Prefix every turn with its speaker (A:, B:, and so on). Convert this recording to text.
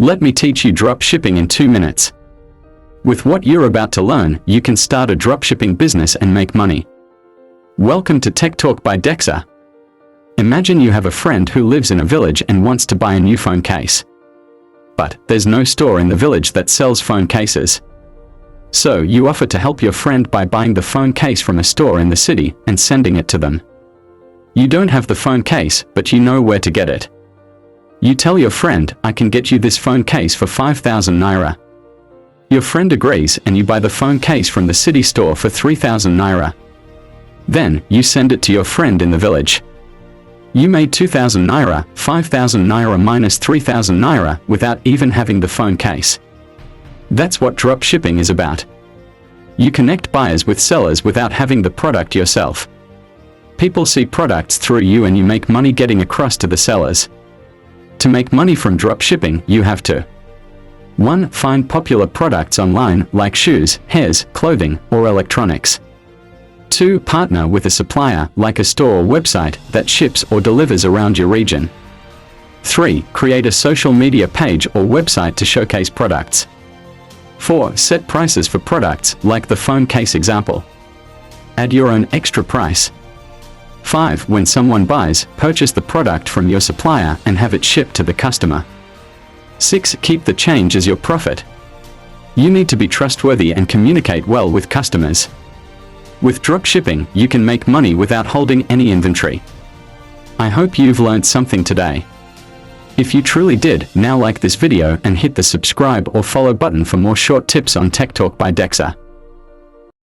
A: Let me teach you dropshipping in 2 minutes. With what you're about to learn, you can start a dropshipping business and make money. Welcome to TechTalk by DEXA. Imagine you have a friend who lives in a village and wants to buy a new phone case. But there's no store in the village that sells phone cases. So you offer to help your friend by buying the phone case from a store in the city and sending it to them. You don't have the phone case, but you know where to get it. You tell your friend, I can get you this phone case for 5,000 Naira. Your friend agrees and you buy the phone case from the city store for 3,000 Naira. Then, you send it to your friend in the village. You made 2,000 Naira, 5,000 Naira minus 3,000 Naira without even having the phone case. That's what dropshipping is about. You connect buyers with sellers without having the product yourself. People see products through you and you make money getting across to the sellers. To make money from dropshipping, you have to 1. Find popular products online like shoes, hairs, clothing, or electronics. 2. Partner with a supplier like a store or website that ships or delivers around your region. 3. Create a social media page or website to showcase products. 4. Set prices for products like the phone case example. Add your own extra price. 5. When someone buys, purchase the product from your supplier and have it shipped to the customer. 6. Keep the change as your profit. You need to be trustworthy and communicate well with customers. With dropshipping, you can make money without holding any inventory. I hope you've learned something today. If you truly did, now like this video and hit the subscribe or follow button for more short tips on TechTalk by DEXA.